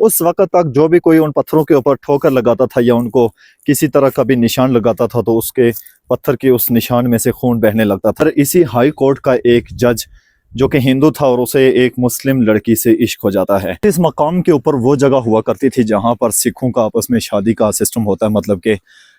उस वक्त तक जो भी कोई उन पत्थरों के ऊपर ठोकर लगाता था या उनको किसी तरह का भी निशान लगाता था तो उसके पत्थर के उस निशान में से खून बहने लगता था। इसी हाई कोर्ट का एक जज जो कि हिंदू था और उसे एक मुस्लिम लड़की से इश्क हो जाता है। इस मकाम के ऊपर वो जगह हुआ करती थी जहाँ पर सिखों का आपस में शादी का सिस्टम होता है, मतलब कि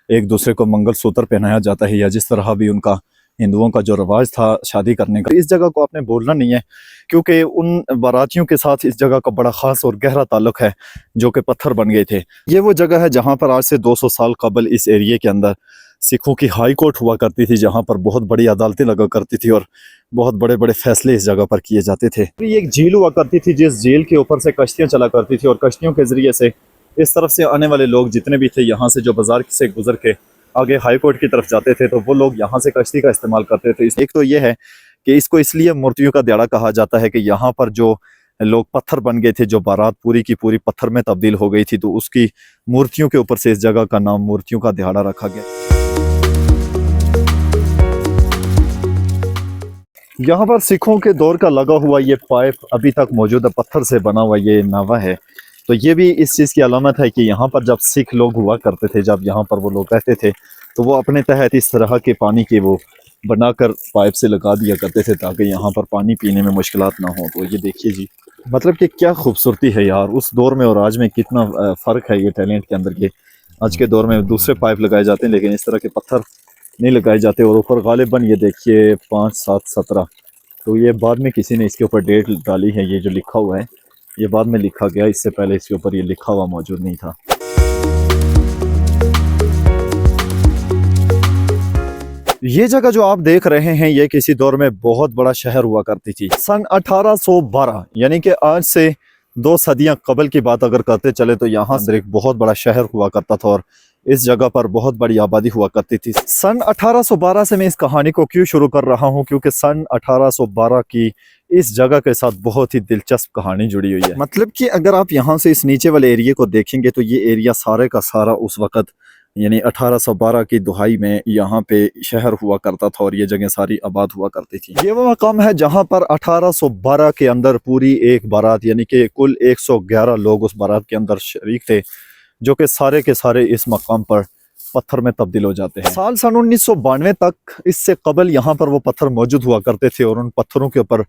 एक दूसरे को मंगलसूत्र पहनाया जाता है या जिस तरह भी उनका हिंदुओं का जो रवाज था शादी करने का। इस जगह को आपने बोलना नहीं है क्योंकि उन बारातियों के साथ इस जगह का बड़ा ख़ास और गहरा ताल्लुक है जो कि पत्थर बन गए थे। ये वो जगह है जहाँ पर आज से 200 साल कबल इस एरिए के अंदर सिखों की हाई कोर्ट हुआ करती थी, जहाँ पर बहुत बड़ी अदालतें लगा करती थी और बहुत बड़े बड़े फैसले इस जगह पर किए जाते थे। ये एक झील हुआ करती थी जिस झील के ऊपर से कश्तियाँ चला करती थी और कश्तियों के ज़रिए से इस तरफ से आने वाले लोग जितने भी थे यहाँ से जो बाजार से गुजर के आगे हाई कोर्ट की तरफ जाते थे तो वो लोग यहाँ से कश्ती का इस्तेमाल करते थे। एक तो ये है कि इसको इसलिए मूर्तियों का दिहाड़ा कहा जाता है कि यहाँ पर जो लोग पत्थर बन गए थे, जो बारात पूरी की पूरी पत्थर में तब्दील हो गई थी, तो उसकी मूर्तियों के ऊपर से इस जगह का नाम मूर्तियों का दिहाड़ा रखा गया। यहाँ पर सिखों के दौर का लगा हुआ ये पाइप अभी तक मौजूद है, पत्थर से बना हुआ ये नावा है। तो ये भी इस चीज़ की अलामत है कि यहाँ पर जब सिख लोग हुआ करते थे, जब यहाँ पर वो लोग रहते थे तो वो अपने तहत इस तरह के पानी के वो बनाकर पाइप से लगा दिया करते थे ताकि यहाँ पर पानी पीने में मुश्किलात ना हो। तो ये देखिए जी, मतलब कि क्या खूबसूरती है यार, उस दौर में और आज में कितना फ़र्क है ये टैलेंट के अंदर। के आज के दौर में दूसरे पाइप लगाए जाते हैं लेकिन इस तरह के पत्थर नहीं लगाए जाते। और ऊपर गालिबन ये देखिए 5/7/17, तो ये बाद में किसी ने इसके ऊपर डेट डाली है। ये जो लिखा हुआ है ये बाद में लिखा गया, इससे पहले इसके ऊपर ये लिखा हुआ मौजूद नहीं था। ये जगह जो आप देख रहे हैं ये किसी दौर में बहुत बड़ा शहर हुआ करती थी। सन 1812 यानी कि आज से 2 सदियां कबल की बात अगर करते चले तो यहाँ अंदर एक बहुत बड़ा शहर हुआ करता था और इस जगह पर बहुत बड़ी आबादी हुआ करती थी। सन 1812 से मैं इस कहानी को क्यों शुरू कर रहा हूँ क्योंकि सन 1812 की इस जगह के साथ बहुत ही दिलचस्प कहानी जुड़ी हुई है। मतलब कि अगर आप यहाँ से इस नीचे वाले एरिया को देखेंगे तो ये एरिया सारे का सारा उस वक़्त यानी 1812 की दुहाई में यहाँ पे शहर हुआ करता था और ये जगह सारी आबाद हुआ करती थी। ये वो मकाम है जहाँ पर 1812 के अंदर पूरी एक बारात यानी कि कुल 111 लोग उस बारात के अंदर शरीक थे जो कि सारे के सारे इस मकाम पर पत्थर में तब्दील हो जाते हैं। साल सन 1992 तक इससे कबल यहाँ पर वो पत्थर मौजूद हुआ करते थे और उन पत्थरों के ऊपर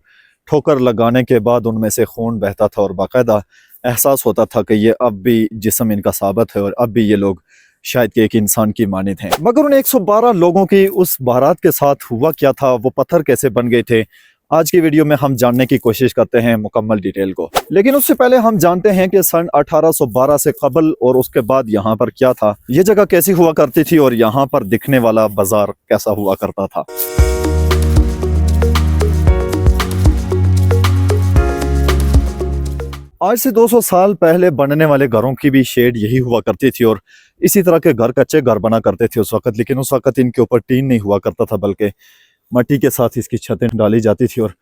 ठोकर लगाने के बाद उनमें से खून बहता था और बाकायदा एहसास होता था कि ये अब भी जिस्म इनका साबित है और अब भी ये लोग शायद कि एक इंसान की मानित हैं। मगर उन 112 लोगों की उस बारात के साथ हुआ क्या था, वो पत्थर कैसे बन गए थे, आज की वीडियो में हम जानने की कोशिश करते हैं मुकम्मल डिटेल को। लेकिन उससे पहले हम जानते हैं कि सन 1812 से कबल और उसके बाद यहाँ पर क्या था, ये जगह कैसी हुआ करती थी और यहाँ पर दिखने वाला बाजार कैसा हुआ करता था। आज से 200 साल पहले बनने वाले घरों की भी शेड यही हुआ करती थी और इसी तरह के घर कच्चे घर बना करते थे उस वक्त। लेकिन उस वक्त इनके ऊपर टीन नहीं हुआ करता था बल्कि मट्टी के साथ इसकी छतें डाली जाती थी और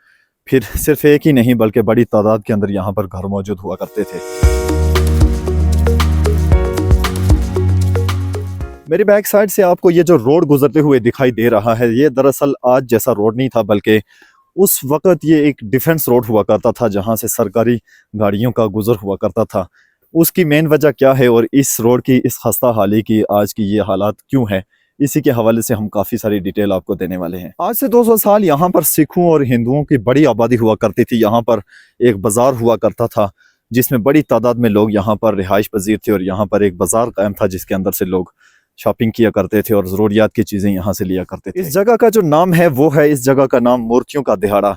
फिर सिर्फ एक ही नहीं बल्कि बड़ी तादाद के अंदर यहाँ पर घर मौजूद हुआ करते थे। मेरी बैक साइड से आपको ये जो रोड गुजरते हुए दिखाई दे रहा है ये दरअसल आज जैसा रोड नहीं था बल्कि उस वक्त ये एक डिफेंस रोड हुआ करता था जहाँ से सरकारी गाड़ियों का गुजर हुआ करता था। उसकी मेन वजह क्या है और इस रोड की इस खस्ता हाली की आज की ये हालात क्यों है, इसी के हवाले से हम काफ़ी सारी डिटेल आपको देने वाले हैं। आज से 200 साल यहाँ पर सिखों और हिंदुओं की बड़ी आबादी हुआ करती थी। यहाँ पर एक बाज़ार हुआ करता था जिसमें बड़ी तादाद में लोग यहाँ पर रिहाइश पजीर थे और यहाँ पर एक बाज़ार कायम था जिसके अंदर से लोग शॉपिंग किया करते थे और ज़रूरियात की चीज़ें यहाँ से लिया करते थे। इस जगह का जो नाम है वो है, इस जगह का नाम मूर्तियों का दिहाड़ा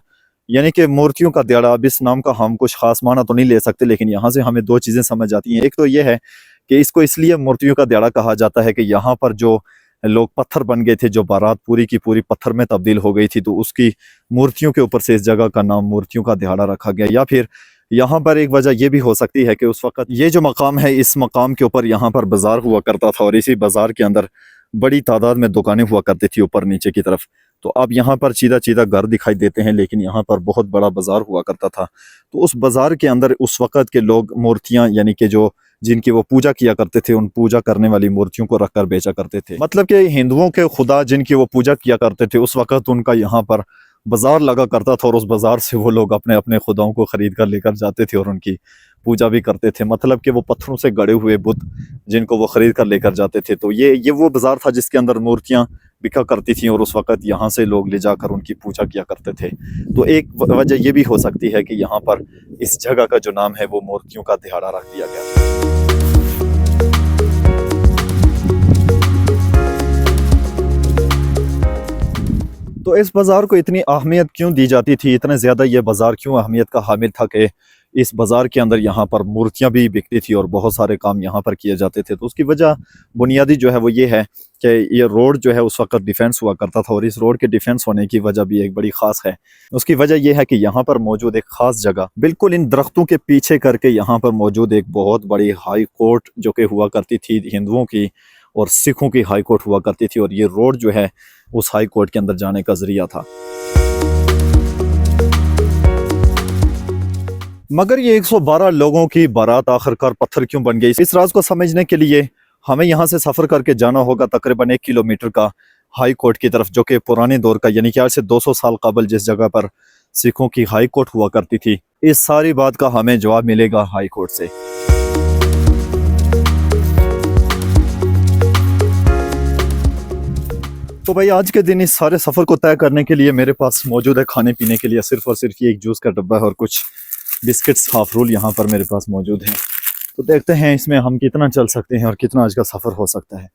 यानी कि मूर्तियों का दिहाड़ा। अब इस नाम का हम कुछ खास माना तो नहीं ले सकते लेकिन यहाँ से हमें 2 चीज़ें समझ आती हैं। एक तो ये है कि इसको इसलिए मूर्तियों का दिहाड़ा कहा जाता है कि यहाँ पर जो लोग पत्थर बन गए थे, जो बारात पूरी की पूरी पत्थर में तब्दील हो गई थी, तो उसकी मूर्तियों के ऊपर से इस जगह का नाम मूर्तियों का दिहाड़ा रखा गया। या फिर यहाँ पर एक वजह यह भी हो सकती है कि उस वक्त ये जो मकाम है इस मकाम के ऊपर यहाँ पर बाजार हुआ करता था और इसी बाजार के अंदर बड़ी तादाद में दुकानें हुआ करती थी ऊपर नीचे की तरफ। तो अब यहाँ पर सीधा सीधा घर दिखाई देते हैं लेकिन यहाँ पर बहुत बड़ा बाजार हुआ करता था। तो उस बाजार के अंदर उस वक़्त के लोग मूर्तियाँ यानी कि जो जिनकी वो पूजा किया करते थे उन पूजा करने वाली मूर्तियों को रखकर बेचा करते थे। मतलब कि हिंदुओं के खुदा जिनकी वो पूजा किया करते थे उस वक़्त उनका यहाँ पर बाजार लगा करता था और उस बाजार से वो लोग अपने अपने खुदाओं को ख़रीद कर लेकर जाते थे और उनकी पूजा भी करते थे, मतलब कि वो पत्थरों से गढ़े हुए बुत जिनको वो खरीद कर लेकर जाते थे। तो ये वो बाजार था जिसके अंदर मूर्तियां बिका करती थी और उस वक्त यहाँ से लोग ले जाकर उनकी पूजा किया करते थे। तो एक वजह ये भी हो सकती है कि यहाँ पर इस जगह का जो नाम है वो मूर्तियों का दिहाड़ा रख दिया गया। तो इस बाज़ार को इतनी अहमियत क्यों दी जाती थी, इतना ज़्यादा ये बाज़ार क्यों अहमियत का हामिल था कि इस बाज़ार के अंदर यहाँ पर मूर्तियाँ भी बिकती थी और बहुत सारे काम यहाँ पर किए जाते थे। तो उसकी वजह बुनियादी जो है वो ये है कि ये रोड जो है उस वक्त डिफेंस हुआ करता था और इस रोड के डिफेंस होने की वजह भी एक बड़ी ख़ास है। उसकी वजह यह है कि यहाँ पर मौजूद एक ख़ास जगह बिल्कुल इन दरख्तों के पीछे करके यहाँ पर मौजूद एक बहुत बड़ी हाई कोर्ट जो कि हुआ करती थी हिंदुओं की और सिखों की हाई कोर्ट हुआ करती थी और ये रोड जो है उस हाई कोर्ट के अंदर जाने का जरिया था। मगर ये 112 लोगों की बारात आखिरकार पत्थर क्यों बन गई, इस राज को समझने के लिए हमें यहाँ से सफ़र करके जाना होगा तकरीबन 1 किलोमीटर का हाई कोर्ट की तरफ, जो कि पुराने दौर का यानी कि आज से 200 साल कबल जिस जगह पर सिखों की हाई कोर्ट हुआ करती थी, इस सारी बात का हमें जवाब मिलेगा हाई कोर्ट से। तो भाई आज के दिन इस सारे सफ़र को तय करने के लिए मेरे पास मौजूद है खाने पीने के लिए सिर्फ और सिर्फ ये एक जूस का डब्बा है और कुछ बिस्किट्स हाफ रोल यहाँ पर मेरे पास मौजूद हैं। तो देखते हैं इसमें हम कितना चल सकते हैं और कितना आज का सफ़र हो सकता है।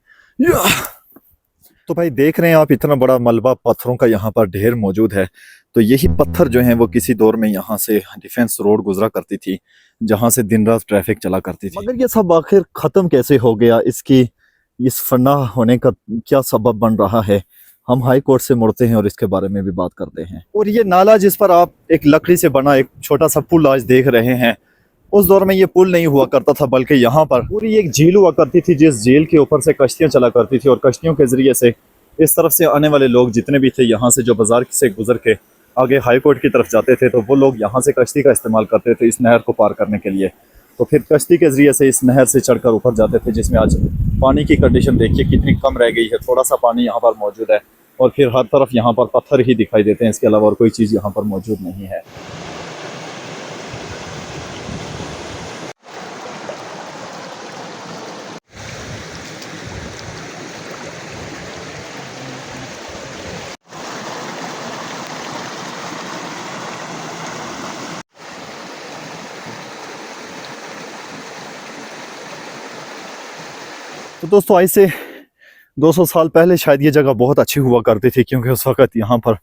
तो भाई देख रहे हैं आप इतना बड़ा मलबा पत्थरों का यहाँ पर ढेर मौजूद है। तो यही पत्थर जो हैं वो किसी दौर में यहाँ से डिफेंस रोड गुजरा करती थी जहाँ से दिन रात ट्रैफिक चला करती थी। मगर ये सब आखिर ख़त्म कैसे हो गया, इसकी इस फना होने का क्या सबब बन रहा है, हम हाई कोर्ट से मुड़ते हैं और इसके बारे में भी बात करते हैं। और ये नाला जिस पर आप एक लकड़ी से बना एक छोटा सा पुल आज देख रहे हैं, उस दौर में ये पुल नहीं हुआ करता था बल्कि यहाँ पर पूरी एक झील हुआ करती थी जिस झील के ऊपर से कश्तियाँ चला करती थी और कश्तियों के जरिए से इस तरफ से आने वाले लोग जितने भी थे यहाँ से जो बाजार से गुजर के आगे हाई कोर्ट की तरफ जाते थे तो वो लोग यहाँ से कश्ती का इस्तेमाल करते थे इस नहर को पार करने के लिए। तो फिर कश्ती के जरिए से इस नहर से चढ़कर ऊपर जाते थे, जिसमें आज पानी की कंडीशन देखिए कितनी कम रह गई है, थोड़ा सा पानी यहाँ पर मौजूद है और फिर हर तरफ यहाँ पर पत्थर ही दिखाई देते हैं, इसके अलावा और कोई चीज़ यहाँ पर मौजूद नहीं है। तो दोस्तों आज से 200 साल पहले शायद ये जगह बहुत अच्छी हुआ करती थी क्योंकि उस वक्त यहाँ पर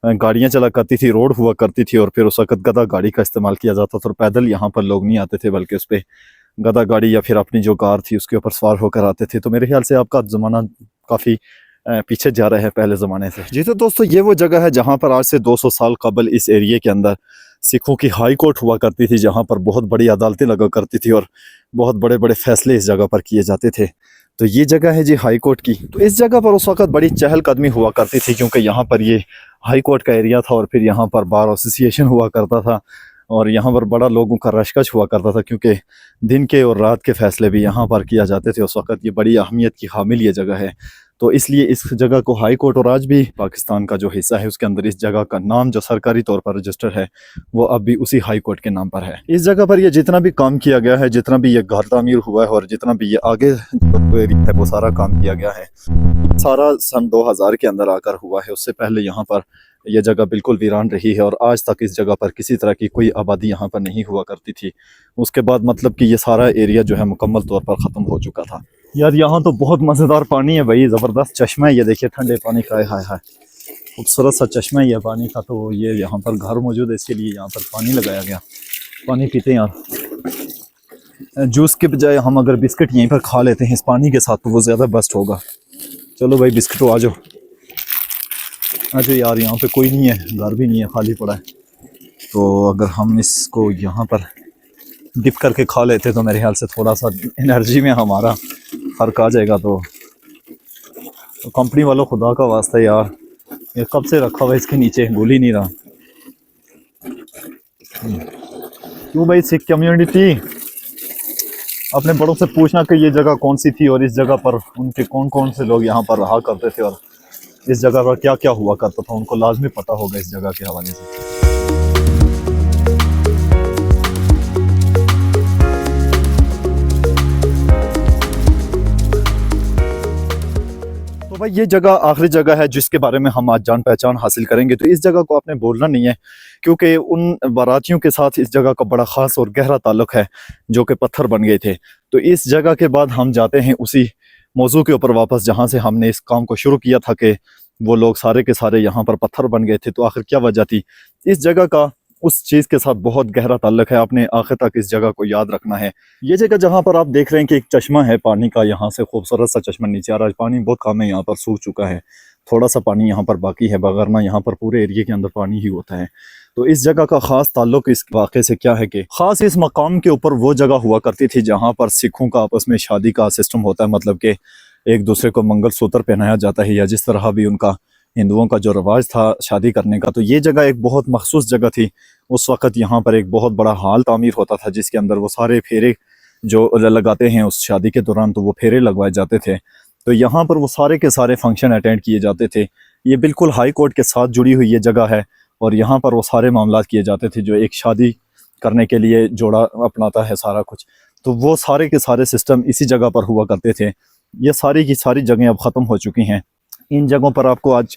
गाड़ियाँ चला करती थी, रोड हुआ करती थी और फिर उस वक्त गधा गाड़ी का इस्तेमाल किया जाता था और पैदल यहाँ पर लोग नहीं आते थे बल्कि उस पर गधा गाड़ी या फिर अपनी जो कार थी उसके ऊपर सवार होकर आते थे। तो मेरे ख्याल से आपका ज़माना काफ़ी पीछे जा रहा है पहले ज़माने से। जी तो दोस्तों ये वो जगह है जहाँ पर आज से 200 साल कबल इस एरिए के अंदर सिखों की हाई कोर्ट हुआ करती थी, जहाँ पर बहुत बड़ी अदालतें लगा करती थी और बहुत बड़े बड़े फैसले इस जगह पर किए जाते थे। तो ये जगह है जी हाई कोर्ट की। तो इस जगह पर उस वक्त बड़ी चहलकदमी हुआ करती थी क्योंकि यहाँ पर ये हाई कोर्ट का एरिया था और फिर यहाँ पर बार एसोसिएशन हुआ करता था और यहाँ पर बड़ा लोगों का रशकश हुआ करता था क्योंकि दिन के और रात के फैसले भी यहाँ पर किया जाते थे। उस वक्त ये बड़ी अहमियत की हामिल ये जगह है। तो इसलिए इस जगह को हाई कोर्ट, और आज भी पाकिस्तान का जो हिस्सा है उसके अंदर इस जगह का नाम जो सरकारी तौर पर रजिस्टर है वो अब भी उसी हाई कोर्ट के नाम पर है। इस जगह पर ये जितना भी काम किया गया है, जितना भी ये घर तामीर हुआ है और जितना भी ये आगे जो एरिया है वो सारा काम किया गया है, सारा सन 2000 के अंदर आकर हुआ है। उससे पहले यहाँ पर यह जगह बिल्कुल वीरान रही है और आज तक इस जगह पर किसी तरह की कोई आबादी यहाँ पर नहीं हुआ करती थी। उसके बाद मतलब कि ये सारा एरिया जो है मुकम्मल तौर पर ख़त्म हो चुका था। यार यहाँ तो बहुत मज़ेदार पानी है भाई, ज़बरदस्त चश्मा है ये, देखिए ठंडे पानी का। हाय हाय खूबसूरत सा चश्मा है ये पानी का। तो ये यहाँ पर घर मौजूद है, इसके लिए यहाँ पर पानी लगाया गया। पानी पीते हैं यार, जूस के बजाय हम अगर बिस्किट यहीं पर खा लेते हैं इस पानी के साथ तो वो ज़्यादा बेस्ट होगा। चलो भाई बिस्किट आ जाओ यार, यहाँ पे कोई नहीं है, घर भी नहीं है, खाली पड़ा है। तो अगर हम इसको यहाँ पर डिप करके खा लेते तो मेरे ख्याल से थोड़ा सा एनर्जी में हमारा फ़र्क आ जाएगा। तो कंपनी वालों खुदा का वास्ता यार, ये कब से रखा हुआ है इसके नीचे, भूल ही नहीं रहा। क्यों भाई सिख कम्युनिटी अपने बड़ों से पूछना कि ये जगह कौन सी थी और इस जगह पर उनके कौन कौन से लोग यहाँ पर रहा करते थे और इस जगह पर क्या क्या हुआ करता था, उनको लाजमी पता होगा इस जगह के हवाले से। तो भाई ये जगह आखिरी जगह है जिसके बारे में हम आज जान पहचान हासिल करेंगे। तो इस जगह को आपने बोलना नहीं है, क्योंकि उन बारातियों के साथ इस जगह का बड़ा ख़ास और गहरा ताल्लुक है जो कि पत्थर बन गए थे। तो इस जगह के बाद हम जाते हैं उसी मौजू के ऊपर वापस जहाँ से हमने इस काम को शुरू किया था कि वो लोग सारे के सारे यहाँ पर पत्थर बन गए थे। तो आखिर क्या वजह थी? इस जगह का उस चीज़ के साथ बहुत गहरा ताल्लुक है, आपने आखिर तक इस जगह को याद रखना है। ये जगह जहाँ पर आप देख रहे हैं कि एक चश्मा है पानी का, यहाँ से खूबसूरत सा चश्मा नीचे आ रहा है। पानी बहुत कम है यहाँ पर, सूख चुका है, थोड़ा सा पानी यहाँ पर बाकी है, वगरना यहाँ पर पूरे एरिया के अंदर पानी ही होता है। तो इस जगह का ख़ास ताल्लुक इस वाक़े से क्या है कि ख़ास इस मकाम के ऊपर वो जगह हुआ करती थी जहाँ पर सिखों का आपस में शादी का सिस्टम होता है, मतलब कि एक दूसरे को मंगलसूत्र पहनाया जाता है, या जिस तरह भी उनका हिंदुओं का जो रवाज था शादी करने का। तो ये जगह एक बहुत मखसूस जगह थी। उस वक़्त यहाँ पर एक बहुत बड़ा हाल तामीर होता था जिसके अंदर वो सारे फेरे जो लगाते हैं उस शादी के दौरान, तो वो फेरे लगवाए जाते थे। तो यहाँ पर वो सारे के सारे फंक्शन अटेंड किए जाते थे। ये बिल्कुल हाई कोर्ट के साथ जुड़ी हुई ये जगह है और यहाँ पर वो सारे मामला किए जाते थे जो एक शादी करने के लिए जोड़ा अपनाता है सारा कुछ। तो वो सारे के सारे सिस्टम इसी जगह पर हुआ करते थे। ये सारी की सारी जगहें अब ख़त्म हो चुकी हैं। इन जगहों पर आपको आज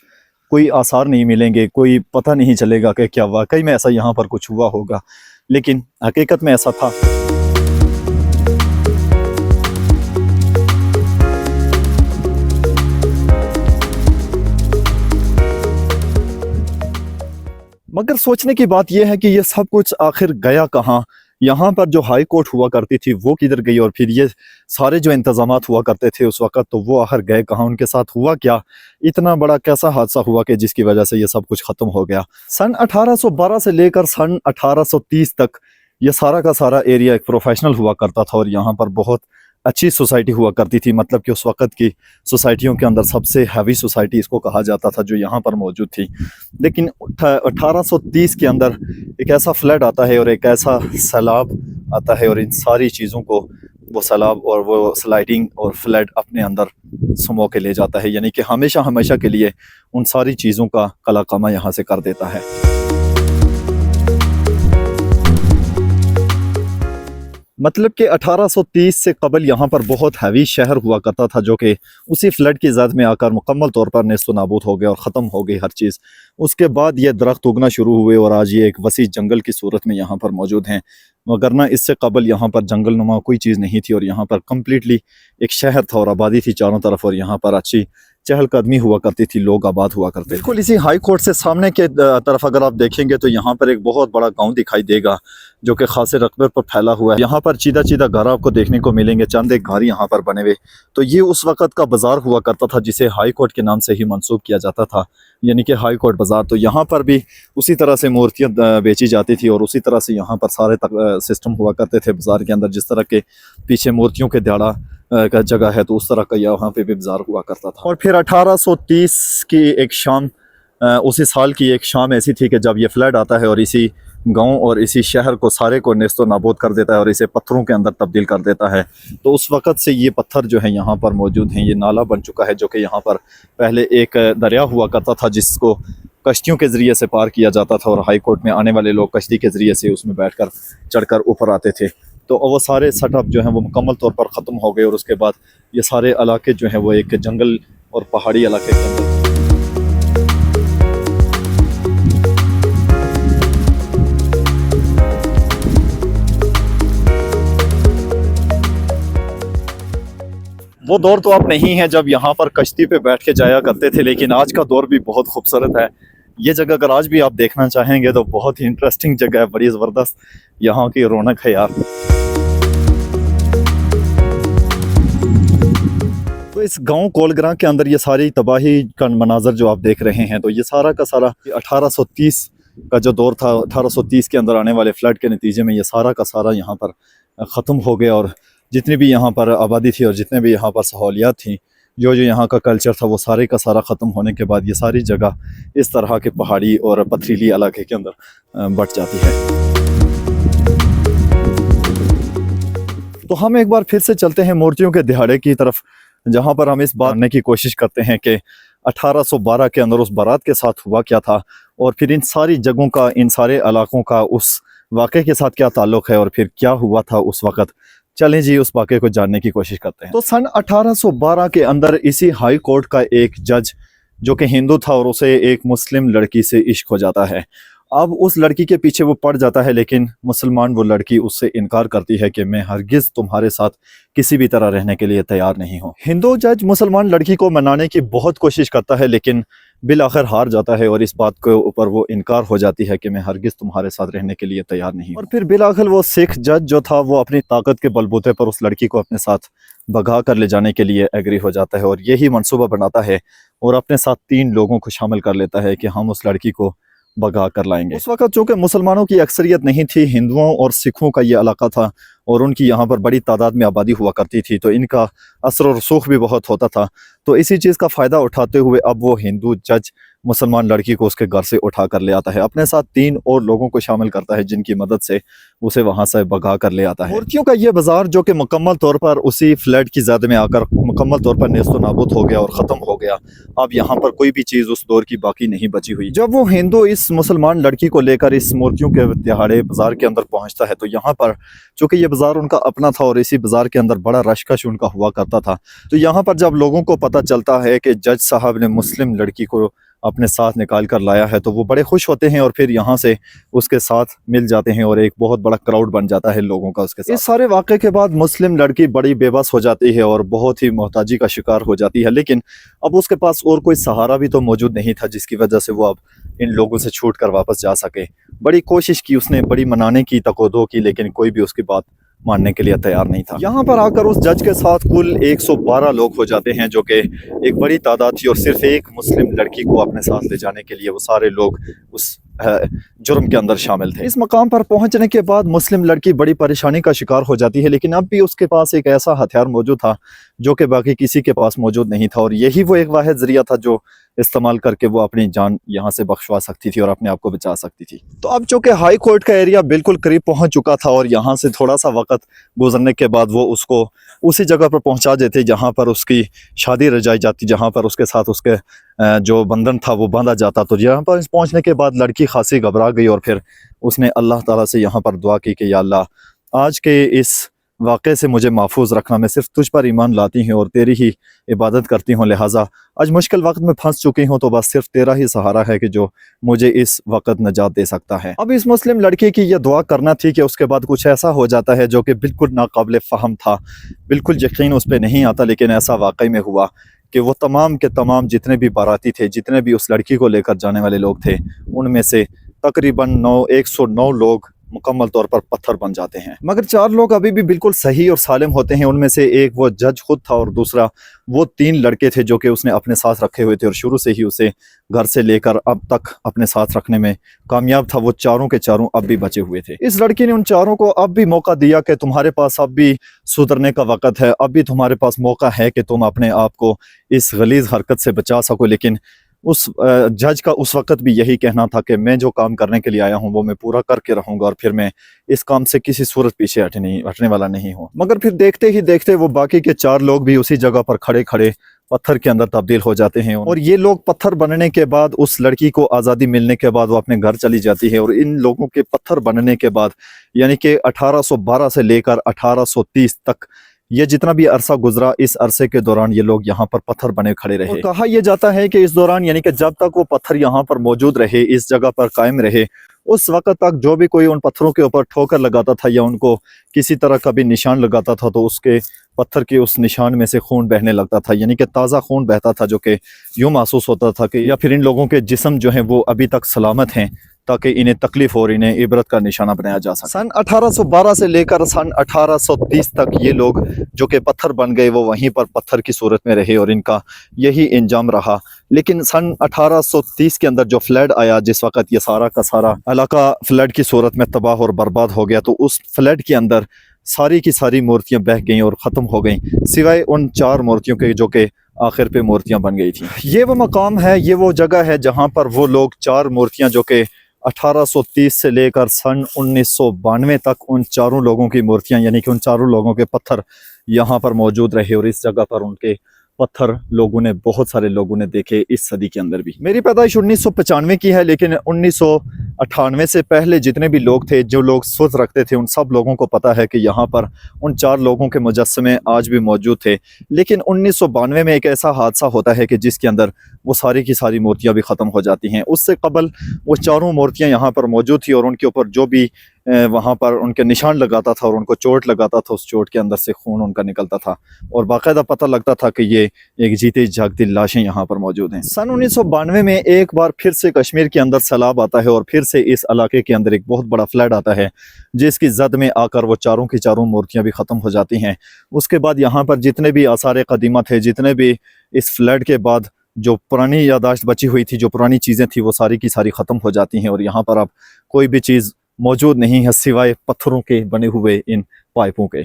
कोई आसार नहीं मिलेंगे, कोई पता नहीं चलेगा कि क्या वाकई में ऐसा यहाँ पर कुछ हुआ होगा, लेकिन हकीकत में ऐसा था। मगर सोचने की बात यह है कि ये सब कुछ आखिर गया कहाँ? यहाँ पर जो हाई कोर्ट हुआ करती थी वो किधर गई, और फिर ये सारे जो इंतजामात हुआ करते थे उस वक़्त, तो वो आखिर गए कहाँ? उनके साथ हुआ क्या? इतना बड़ा कैसा हादसा हुआ कि जिसकी वजह से ये सब कुछ ख़त्म हो गया? सन 1812 से लेकर सन 1830 तक ये सारा का सारा एरिया एक प्रोफेशनल हुआ करता था और यहाँ पर बहुत अच्छी सोसाइटी हुआ करती थी। मतलब कि उस वक़्त की सोसाइटियों के अंदर सबसे हैवी सोसाइटी इसको कहा जाता था जो यहाँ पर मौजूद थी। लेकिन 1830 के अंदर एक ऐसा फ्लड आता है और एक ऐसा सैलाब आता है और इन सारी चीज़ों को वो सैलाब और वो स्लाइडिंग और फ्लड अपने अंदर समो के ले जाता है, यानी कि हमेशा हमेशा के लिए उन सारी चीज़ों का कलाकामा यहाँ से कर देता है। मतलब कि 1830 से कबल यहाँ पर बहुत हैवी शहर हुआ करता था जो कि उसी फ्लड की ज़द में आकर मुकम्मल तौर पर नेस्त नाबूद हो गया और ख़त्म हो गई हर चीज़। उसके बाद ये दरख्त उगना शुरू हुए और आज ये एक वसी जंगल की सूरत में यहाँ पर मौजूद हैं, वगरना इससे कबल यहाँ पर जंगल नुमा कोई चीज़ नहीं थी और यहाँ पर कम्प्लीटली एक शहर था और आबादी थी चारों तरफ और यहाँ पर अच्छी चहलकदमी हुआ करती थी, लोग आबाद हुआ करते। बिल्कुल इसी हाई कोर्ट से सामने के तरफ अगर आप देखेंगे तो यहाँ पर एक बहुत बड़ा गांव दिखाई देगा जो कि खासे रकबे पर फैला हुआ है। यहाँ पर चीदा चीदा घर आपको देखने को मिलेंगे, चंद एक घर यहाँ पर बने हुए। तो ये उस वक़्त का बाज़ार हुआ करता था जिसे हाई कोर्ट के नाम से ही मंसूब किया जाता था, यानी कि हाई कोर्ट बाज़ार। तो यहाँ पर भी उसी तरह से मूर्तियाँ बेची जाती थी और उसी तरह से यहाँ पर सारे सिस्टम हुआ करते थे बाज़ार के अंदर। जिस तरह के पीछे मूर्तियों के दिहाड़ा का जगह है तो उस तरह का यहाँ पे भी बाज़ार हुआ करता था। और फिर 1830 की एक शाम, उसी साल की एक शाम ऐसी थी कि जब ये फ्लड आता है और इसी गांव और इसी शहर को सारे को नेस्तो नाबूद कर देता है और इसे पत्थरों के अंदर तब्दील कर देता है। तो उस वक़्त से ये पत्थर जो है यहाँ पर मौजूद हैं। ये नाला बन चुका है जो कि यहाँ पर पहले एक दरिया हुआ करता था जिसको कश्तियों के ज़रिए से पार किया जाता था और हाई कोर्ट में आने वाले लोग कश्ती के ज़रिए से उसमें बैठकर चढ़कर ऊपर आते थे। तो वो सारे सेटअप जो हैं वो मुकम्मल तौर पर ख़त्म हो गए और उसके बाद ये सारे इलाके जो हैं वो एक जंगल और पहाड़ी इलाके के अंदर। वो दौर तो अब नहीं है जब यहाँ पर कश्ती पे बैठ के जाया करते थे, लेकिन आज का दौर भी बहुत खूबसूरत है। ये जगह अगर आज भी आप देखना चाहेंगे तो बहुत ही इंटरेस्टिंग जगह है, बड़ी ज़बरदस्त यहाँ की रौनक है यार। तो इस गांव कोलग्रां के अंदर ये सारी तबाही का मनाजर जो आप देख रहे हैं, तो ये सारा का सारा 1830 का जो दौर था, 1830 के अंदर आने वाले फ्लड के नतीजे में ये सारा का सारा यहाँ पर ख़त्म हो गया और जितनी भी यहाँ पर आबादी थी और जितने भी यहाँ पर सहूलियात थी, जो जो यहाँ का कल्चर था, वो सारे का सारा ख़त्म होने के बाद ये सारी जगह इस तरह के पहाड़ी और पथरीली इलाके के अंदर बट जाती है। तो हम एक बार फिर से चलते हैं मूर्तियों के दिहाड़े की तरफ, जहाँ पर हम इस बात करने की कोशिश करते हैं कि 1812 के अंदर उस बारात के साथ हुआ क्या था और फिर इन सारी जगहों का, इन सारे इलाकों का उस वाक़े के साथ क्या ताल्लुक़ है और फिर क्या हुआ था उस वक़्त। चलें जी उस वाक़े को जानने की कोशिश करते हैं। तो सन 1812 के अंदर इसी हाई कोर्ट का एक जज जो कि हिंदू था और उसे एक मुस्लिम लड़की से इश्क हो जाता है। अब उस लड़की के पीछे वो पड़ जाता है, लेकिन मुसलमान वो लड़की उससे इनकार करती है कि मैं हरगिज़ तुम्हारे साथ किसी भी तरह रहने के लिए तैयार नहीं हूँ। हिंदू जज मुसलमान लड़की को मनाने की बहुत कोशिश करता है, लेकिन बिल आखिर हार जाता है और इस बात के ऊपर वो इनकार हो जाती है कि मैं हरगिज़ तुम्हारे साथ रहने के लिए तैयार नहीं हूँ। और फिर बिल आखिर वो सिख जज जो था वो अपनी ताकत के बलबूते पर उस लड़की को अपने साथ भगा कर ले जाने के लिए एग्री हो जाता है और यही मंसूबा बनाता है और अपने साथ 3 लोगों को शामिल कर लेता है कि हम उस लड़की को भगा कर लाएंगे। उस वक्त चूंकि मुसलमानों की अक्सरियत नहीं थी, हिंदुओं और सिखों का ये इलाका था और उनकी यहाँ पर बड़ी तादाद में आबादी हुआ करती थी, तो इनका असर और रसूख भी बहुत होता था। तो इसी चीज़ का फ़ायदा उठाते हुए अब वो हिंदू जज मुसलमान लड़की को उसके घर से उठा कर ले आता है, अपने साथ 3 और लोगों को शामिल करता है जिनकी मदद से उसे वहाँ से भगा कर ले आता है। मूर्तियों का ये बाजार जो कि मुकम्मल तौर पर उसी फ्लैट की ज़द में आकर मुकम्मल तौर पर नेस्त नाबूद हो गया और ख़त्म हो गया। अब यहाँ पर कोई भी चीज़ उस दौर की बाकी नहीं बची हुई। जब वो हिंदू इस मुसलमान लड़की को लेकर इस मूर्तियों के दिहाड़े बाजार के अंदर पहुँचता है, तो यहाँ पर चूँकि ये बाजार उनका अपना था और इसी बाजार के अंदर बड़ा रशकश उनका हुआ करता था, तो यहाँ पर जब लोगों को पता चलता है कि जज साहब ने मुस्लिम लड़की को अपने साथ निकाल कर लाया है, तो वो बड़े खुश होते हैं और फिर यहाँ से उसके साथ मिल जाते हैं और एक बहुत बड़ा क्राउड बन जाता है लोगों का उसके साथ। इस सारे वाक़े के बाद मुस्लिम लड़की बड़ी बेबस हो जाती है और बहुत ही मोहताजी का शिकार हो जाती है, लेकिन अब उसके पास और कोई सहारा भी तो मौजूद नहीं था जिसकी वजह से वो अब इन लोगों से छूट कर वापस जा सके। बड़ी कोशिश की उसने, बड़ी मनाने की तकोदो की, लेकिन कोई भी उसकी बात मानने के लिए तैयार नहीं था। यहाँ पर आकर उस जज के साथ कुल 112 लोग हो जाते हैं, जो कि एक बड़ी तादाद थी और सिर्फ एक मुस्लिम लड़की को अपने साथ ले जाने के लिए वो सारे लोग उस जुर्म के अंदर शामिल थे। इस मकाम पर पहुंचने के बाद मुस्लिम लड़की बड़ी परेशानी का शिकार हो जाती है, लेकिन अब भी उसके पास एक ऐसा हथियार मौजूद था जो कि बाकी किसी के पास मौजूद नहीं था और यही वो एक वाहिद जरिया था जो इस्तेमाल करके वो अपनी जान यहाँ से बख्शवा सकती थी और अपने आप को बचा सकती थी। तो अब चूँकि हाई कोर्ट का एरिया बिल्कुल करीब पहुँच चुका था और यहाँ से थोड़ा सा वक्त गुजरने के बाद वो उसको उसी जगह पर पहुँचा देते जहाँ पर उसकी शादी रचाई जाती, जहाँ पर उसके साथ उसके जो बंधन था वो बांधा जाता। तो यहाँ पर पहुँचने के बाद लड़की खासी घबरा गई और फिर उसने अल्लाह ताला से यहाँ पर दुआ की कि या अल्लाह आज के इस वाक़े से मुझे महफूज रखना, मैं सिर्फ तुझ पर ईमान लाती हूँ और तेरी ही इबादत करती हूँ, लिहाजा आज मुश्किल वक्त में फंस चुकी हूँ तो बस सिर्फ तेरा ही सहारा है कि जो मुझे इस वक्त नजात दे सकता है। अब इस मुस्लिम लड़की की यह दुआ करना थी कि उसके बाद कुछ ऐसा हो जाता है जो कि बिल्कुल नाकाबिल फ़हम था, बिल्कुल यकीन उस पर नहीं आता, लेकिन ऐसा वाकई में हुआ कि वो तमाम के तमाम जितने भी बाराती थे, जितने भी उस लड़की को लेकर जाने वाले लोग थे, उनमें से तकरीबन 109 लोग मुकम्मल तौर पर पत्थर बन जाते हैं, मगर 4 लोग अभी भी बिल्कुल सही और सालिम होते हैं। उनमें से एक वो जज खुद था और दूसरा वो 3 लड़के थे जो कि उसने अपने साथ रखे हुए थे और शुरू से ही उसे घर से लेकर अब तक अपने साथ रखने में कामयाब था। वो चारों के चारों अब भी बचे हुए थे। इस लड़की ने उन चारों को अब भी मौका दिया कि तुम्हारे पास अब भी सुधरने का वक़्त है, अब भी तुम्हारे पास मौका है कि तुम अपने आप को इस गलीज़ हरकत से बचा सको। लेकिन उस जज का उस वक्त भी यही कहना था कि मैं जो काम करने के लिए आया हूं वो मैं पूरा करके रहूंगा और फिर मैं इस काम से किसी सूरत पीछे हटने वाला नहीं हूं। मगर फिर देखते ही देखते वो बाकी के 4 लोग भी उसी जगह पर खड़े खड़े पत्थर के अंदर तब्दील हो जाते हैं और ये लोग पत्थर बनने के बाद, उस लड़की को आज़ादी मिलने के बाद वो अपने घर चली जाती है और इन लोगों के पत्थर बनने के बाद यानी कि 1812 से लेकर 1830 तक ये जितना भी अरसा गुजरा, इस अरसे के दौरान ये लोग यहाँ पर पत्थर बने खड़े रहे। और कहा यह जाता है कि इस दौरान यानी कि जब तक वो पत्थर यहाँ पर मौजूद रहे, इस जगह पर कायम रहे, उस वक्त तक जो भी कोई उन पत्थरों के ऊपर ठोकर लगाता था या उनको किसी तरह का भी निशान लगाता था तो उसके पत्थर के उस निशान में से खून बहने लगता था, यानी कि ताज़ा खून बहता था, जो कि यूँ महसूस होता था कि या फिर इन लोगों के जिस्म जो हैं वो अभी तक सलामत हैं ताकि इन्हें तकलीफ और इन्हें इबरत का निशाना बनाया जा सके। सन 1812 से लेकर सन 1830 तक ये लोग जो कि पत्थर बन गए वो वहीं पर पत्थर की सूरत में रहे और इनका यही इंजाम रहा। लेकिन सन 1830 के अंदर जो फ्लड आया, जिस वक्त ये सारा का सारा इलाका फ्लड की सूरत में तबाह और बर्बाद हो गया, तो उस फ्लड के अंदर सारी की सारी मूर्तियां बह गईं और ख़त्म हो गईं, सिवाय उन 4 मूर्तियों के जो कि आखिर पे मूर्तियां बन गई थी। ये वो मकाम है, ये वो जगह है जहाँ पर वो लोग 4 मूर्तियां जो कि 1830 से लेकर सन 1992 तक उन 4 लोगों की मूर्तियां यानी कि उन 4 लोगों के पत्थर यहाँ पर मौजूद रहे और इस जगह पर उनके पत्थर लोगों ने, बहुत सारे लोगों ने देखे इस सदी के अंदर भी। मेरी पैदाइश 1995 की है, लेकिन 1998 से पहले जितने भी लोग थे, जो लोग सोच रखते थे, उन सब लोगों को पता है कि यहाँ पर उन 4 लोगों के मुजस्समे आज भी मौजूद थे। लेकिन 1992 में एक ऐसा हादसा होता है कि जिसके अंदर वो सारी की सारी मूर्तियाँ भी ख़त्म हो जाती हैं। उससे कबल वो चारों मूर्तियाँ यहाँ पर मौजूद थी और उनके ऊपर जो भी वहाँ पर उनके निशान लगाता था और उनको चोट लगाता था, उस चोट के अंदर से खून उनका निकलता था और बाकायदा पता लगता था कि ये एक जीती जागती लाशें यहाँ पर मौजूद हैं। सन 1992 में एक बार फिर से कश्मीर के अंदर सैलाब आता है और फिर से इस इलाके के अंदर एक बहुत बड़ा फ्लड आता है, जिसकी जद में आकर वो चारों की चारों मूर्तियाँ भी ख़त्म हो जाती हैं। उसके बाद यहाँ पर जितने भी आसार कदीमा थे, जितने भी इस फ्लड के बाद जो पुरानी यादाश्त बची हुई थी, जो पुरानी चीज़ें थी, वो सारी की सारी ख़त्म हो जाती हैं और यहाँ पर अब कोई भी चीज़ मौजूद नहीं है सिवाय पत्थरों के बने हुए इन पाइपों के।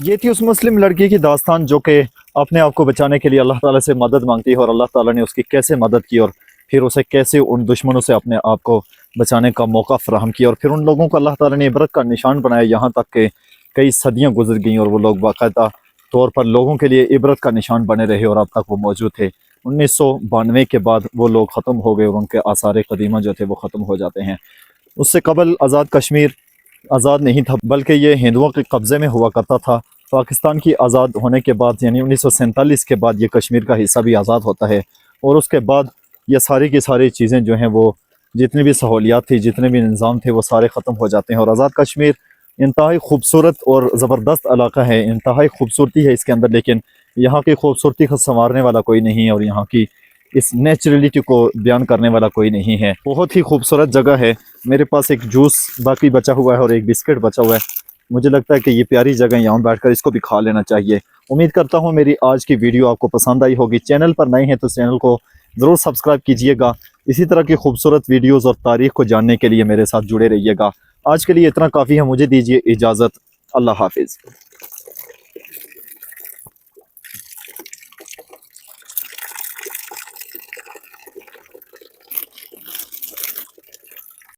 ये थी उस मुस्लिम लड़की की दास्तान जो कि अपने आप को बचाने के लिए अल्लाह ताला से मदद मांगती है और अल्लाह ताला ने उसकी कैसे मदद की और फिर उसे कैसे उन दुश्मनों से अपने आप को बचाने का मौका फराहम किया और फिर उन लोगों को अल्लाह ताला ने इबरत का निशान बनाया। यहाँ तक कि कई सदियाँ गुजर गईं और वो लोग बाकायदा तौर पर लोगों के लिए इबरत का निशान बने रहे और अब तक वो मौजूद थे। 1992 के बाद वो लोग ख़त्म हो गए और उनके आसार कदीमा जो थे वो ख़त्म हो जाते हैं। उससे कबल आज़ाद कश्मीर आज़ाद नहीं था, बल्कि ये हिंदुओं के कब्ज़े में हुआ करता था। पाकिस्तान की आज़ाद होने के बाद यानी 1947 के बाद ये कश्मीर का हिस्सा भी आज़ाद होता है और उसके बाद ये सारी की सारी चीज़ें जो हैं वो जितनी भी सहूलियात थी, जितने भी निज़ाम थे, वो सारे ख़त्म हो जाते हैं। और आज़ाद कश्मीर इंतहाई खूबसूरत और ज़बरदस्त इलाका है, इंतहाई खूबसूरती है इसके अंदर, लेकिन यहाँ की खूबसूरती को संवारने वाला कोई नहीं है और यहाँ की इस नेचुरलिटी को बयान करने वाला कोई नहीं है। बहुत ही खूबसूरत जगह है। मेरे पास एक जूस बाकी बचा हुआ है और एक बिस्किट बचा हुआ है। मुझे लगता है कि ये प्यारी जगह, यहाँ बैठकर इसको भी खा लेना चाहिए। उम्मीद करता हूँ मेरी आज की वीडियो आपको पसंद आई होगी। चैनल पर नए हैं तो चैनल को ज़रूर सब्सक्राइब कीजिएगा। इसी तरह की खूबसूरत वीडियोज़ और तारीख़ को जानने के लिए मेरे साथ जुड़े रहिएगा। आज के लिए इतना काफ़ी है, मुझे दीजिए इजाज़त। अल्लाह हाफिज़।